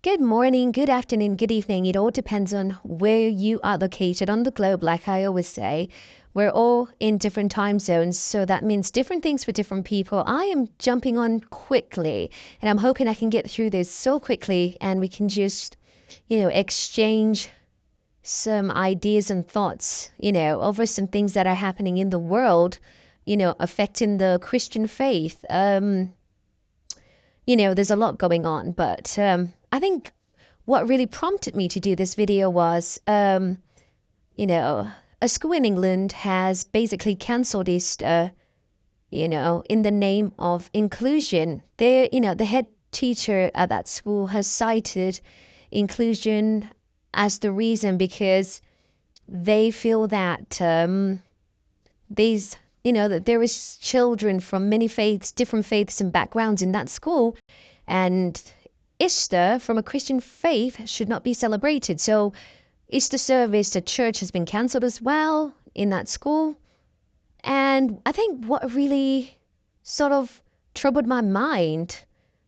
Good morning, good afternoon, good evening. It all depends on where you are located on the globe. Like I always say, we're all in different time zones. So that means different things for different people. I am jumping on quickly and I'm hoping I can get through this so quickly and we can just, exchange some ideas and thoughts, over some things that are happening in the world, affecting the Christian faith. There's a lot going on, but I think what really prompted me to do this video was, a school in England has basically cancelled Easter, in the name of inclusion. The head teacher at that school has cited inclusion as the reason because they feel that that there is children from many faiths, different faiths and backgrounds in that school, and Easter from a Christian faith should not be celebrated. So Easter service at church has been cancelled as well in that school. And I think what really sort of troubled my mind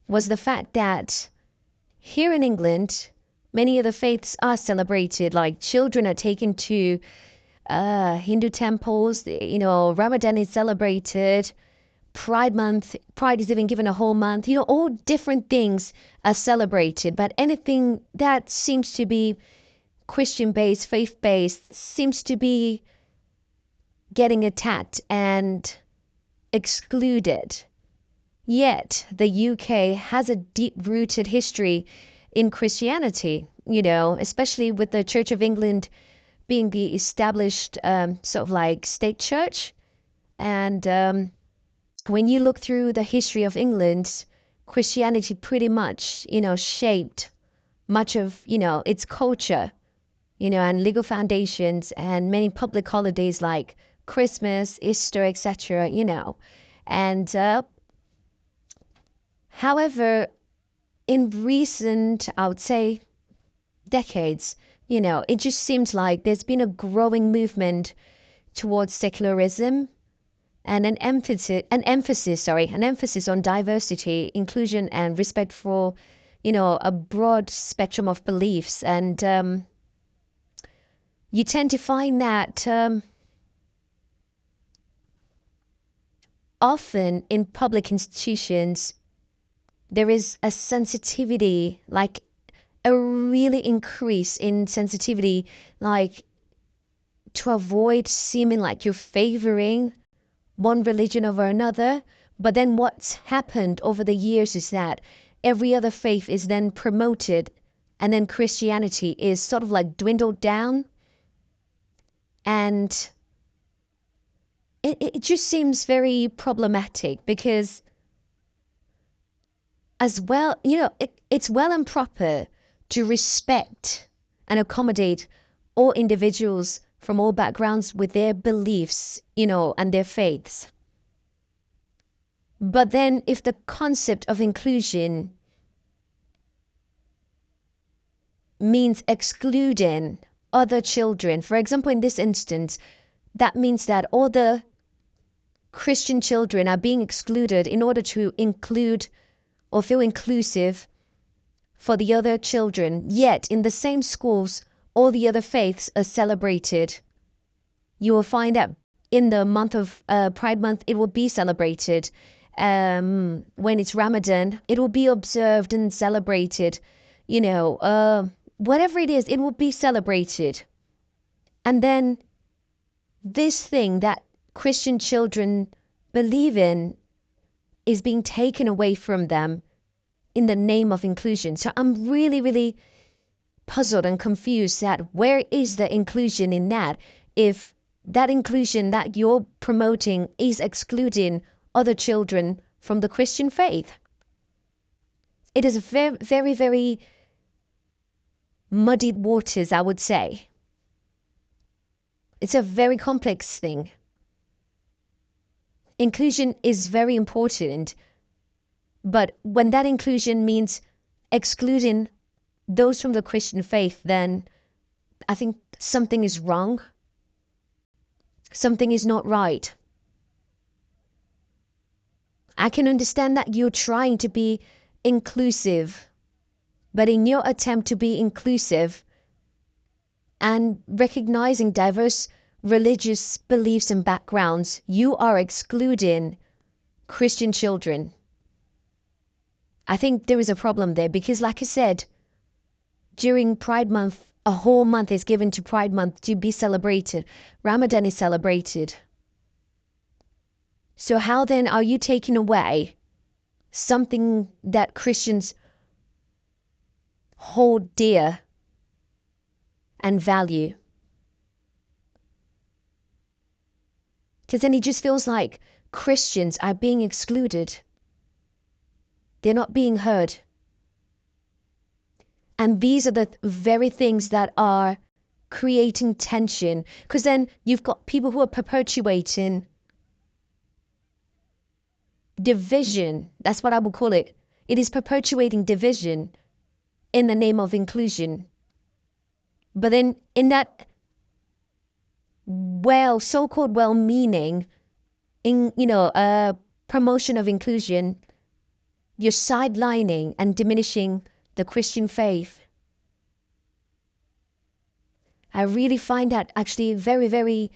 was the fact that here in England, many of the faiths are celebrated, like children are taken to Hindu temples, Ramadan is celebrated, Pride Month, Pride is even given a whole month, all different things are celebrated. But anything that seems to be Christian based, faith based, seems to be getting attacked and excluded. Yet the UK has a deep rooted history in Christianity, especially with the Church of England being the established sort of like state church. And when you look through the history of England, Christianity pretty much, shaped much of, its culture, and legal foundations and many public holidays like Christmas, Easter, etc., And however, in recent, I would say, decades, it just seems like there's been a growing movement towards secularism and an emphasis on diversity, inclusion, and respect for, a broad spectrum of beliefs. And you tend to find that often in public institutions, there is a sensitivity, like a really increase in sensitivity, like to avoid seeming like you're favoring one religion over another. But then what's happened over the years is that every other faith is then promoted, and then Christianity is sort of like dwindled down. And it just seems very problematic because, as well, it's well and proper to respect and accommodate all individuals from all backgrounds with their beliefs, and their faiths. But then if the concept of inclusion means excluding other children, for example, in this instance, that means that all the Christian children are being excluded in order to include or feel inclusive for the other children. Yet in the same schools, all the other faiths are celebrated. You will find that in the month of Pride Month, it will be celebrated. When it's Ramadan, it will be observed and celebrated. Whatever it is, it will be celebrated. And then this thing that Christian children believe in is being taken away from them in the name of inclusion. So I'm really, really puzzled and confused that where is the inclusion in that, if that inclusion that you're promoting is excluding other children from the Christian faith. It is very, very, very muddied waters, I would say. It's a very complex thing. Inclusion is very important, but when that inclusion means excluding those from the Christian faith, then I think something is wrong. Something is not right. I can understand that you're trying to be inclusive, But in your attempt to be inclusive and recognizing diverse religious beliefs and backgrounds, you are excluding Christian children. I think there is a problem there because, like I said, during Pride Month, a whole month is given to Pride Month to be celebrated. Ramadan is celebrated. So how then are you taking away something that Christians hold dear and value? Because then it just feels like Christians are being excluded. They're not being heard. And these are the very things that are creating tension. Because then you've got people who are perpetuating division. That's what I would call it. It is perpetuating division in the name of inclusion. But then in that so-called well-meaning, promotion of inclusion, you're sidelining and diminishing the Christian faith. I really find that actually very, very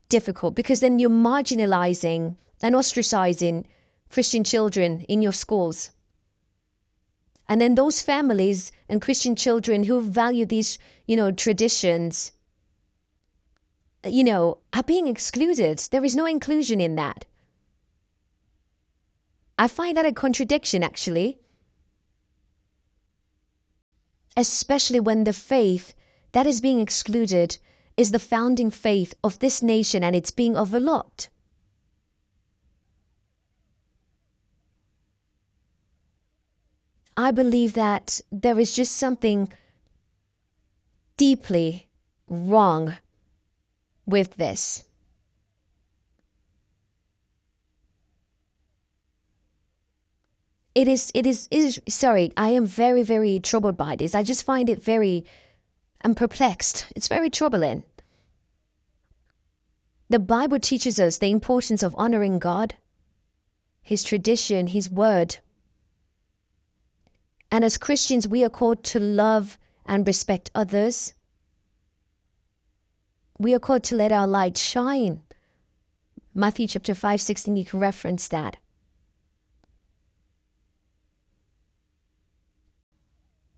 difficult because then you're marginalizing and ostracizing Christian children in your schools. And then those families and Christian children who value these, traditions, are being excluded. There is no inclusion in that. I find that a contradiction, actually. Especially when the faith that is being excluded is the founding faith of this nation and it's being overlooked. I believe that there is just something deeply wrong with this. It is sorry, I am very, very troubled by this. I just find it I'm perplexed. It's very troubling. The Bible teaches us the importance of honoring God, His tradition, His word. And as Christians, we are called to love and respect others. We are called to let our light shine. Matthew chapter 5:16, you can reference that.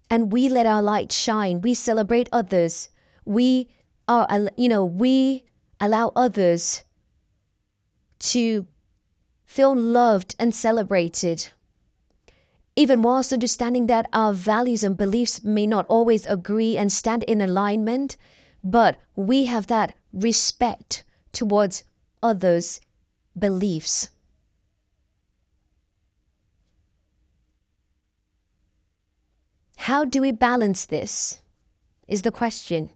And we let our light shine. We celebrate others. We allow others to feel loved and celebrated. Even whilst understanding that our values and beliefs may not always agree and stand in alignment, but we have that respect towards others' beliefs. How do we balance this? Is the question.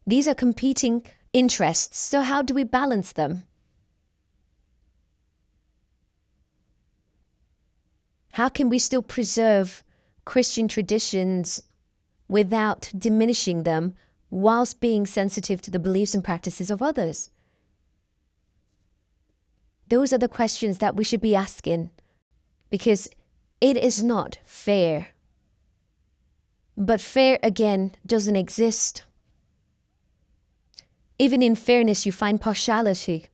These are competing interests, so how do we balance them? How can we still preserve Christian traditions without diminishing them whilst being sensitive to the beliefs and practices of others? Those are the questions that we should be asking, because it is not fair. But fair, again, doesn't exist. Even in fairness, you find partiality.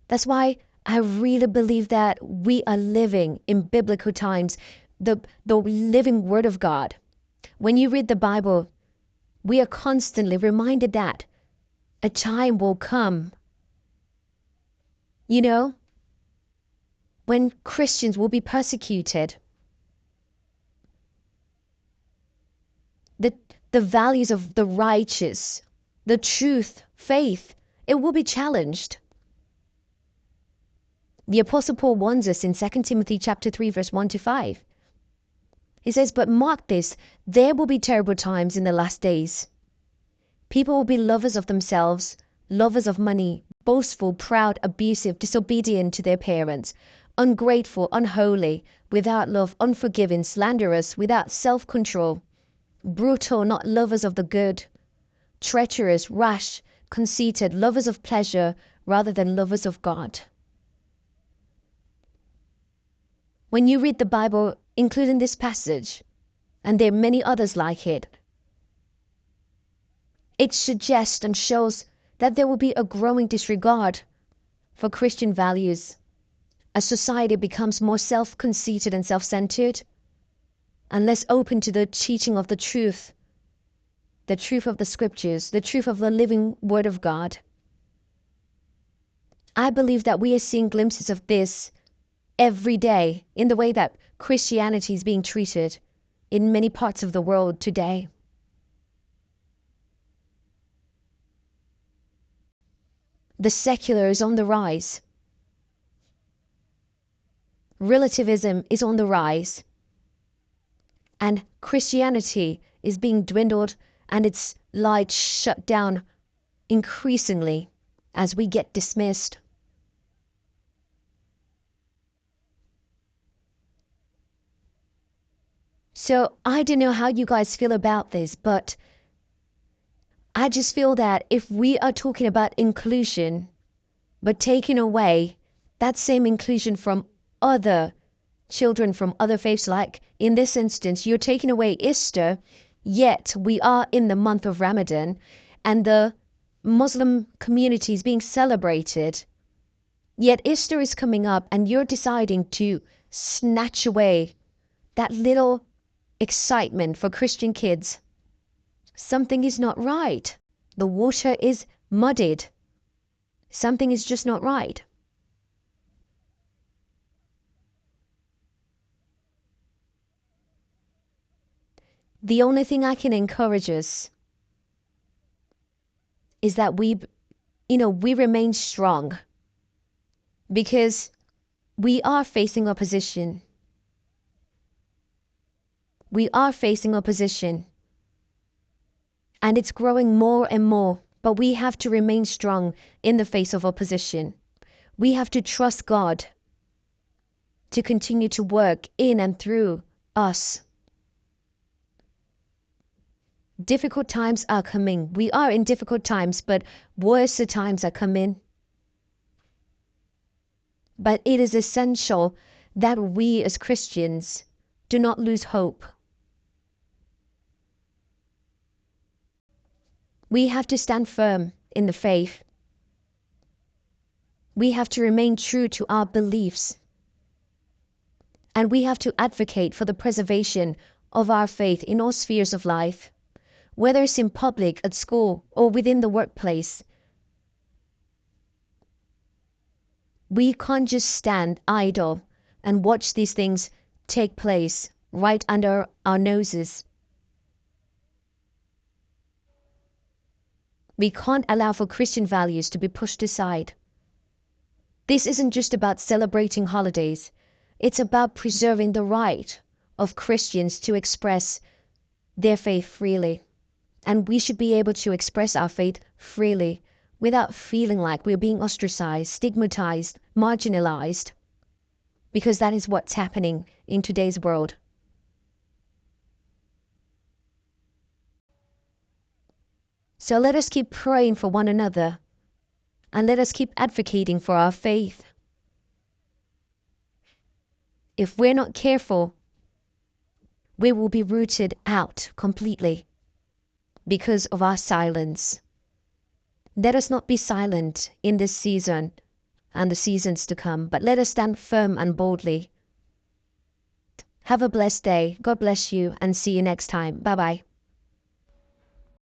That's why I really believe that we are living in biblical times, the living Word of God. When you read the Bible, we are constantly reminded that a time will come, when Christians will be persecuted. The values of the righteous, the truth, faith, it will be challenged. The Apostle Paul warns us in 2 Timothy chapter 3, verse 1-5. He says, "But mark this, there will be terrible times in the last days. People will be lovers of themselves, lovers of money, boastful, proud, abusive, disobedient to their parents, ungrateful, unholy, without love, unforgiving, slanderous, without self-control, brutal, not lovers of the good, treacherous, rash, conceited, lovers of pleasure rather than lovers of God." When you read the Bible, including this passage, and there are many others like it, it suggests and shows that there will be a growing disregard for Christian values as society becomes more self-conceited and self-centered and less open to the teaching of the truth of the scriptures, the truth of the living word of God. I believe that we are seeing glimpses of this every day in the way that Christianity is being treated in many parts of the world today. The secular is on the rise. Relativism is on the rise. And Christianity is being dwindled and its light shut down increasingly as we get dismissed. So I don't know how you guys feel about this, but I just feel that if we are talking about inclusion, but taking away that same inclusion from other children from other faiths, like in this instance, you're taking away Easter, yet we are in the month of Ramadan and the Muslim community is being celebrated. Yet Easter is coming up and you're deciding to snatch away that little excitement for Christian kids. Something is not right. The water is muddied. Something is just not right. The only thing I can encourage us is that we remain strong, because we are facing opposition. We are facing opposition. And it's growing more and more, but we have to remain strong in the face of opposition. We have to trust God to continue to work in and through us. Difficult times are coming. We are in difficult times, but worse times are coming. But it is essential that we as Christians do not lose hope. We have to stand firm in the faith. We have to remain true to our beliefs. And we have to advocate for the preservation of our faith in all spheres of life, whether it's in public, at school, or within the workplace. We can't just stand idle and watch these things take place right under our noses. We can't allow for Christian values to be pushed aside. This isn't just about celebrating holidays. It's about preserving the right of Christians to express their faith freely. And we should be able to express our faith freely without feeling like we're being ostracized, stigmatized, marginalized, because that is what's happening in today's world. So let us keep praying for one another, and let us keep advocating for our faith. If we're not careful, we will be rooted out completely because of our silence. Let us not be silent in this season and the seasons to come, but let us stand firm and boldly. Have a blessed day. God bless you, and see you next time. Bye-bye.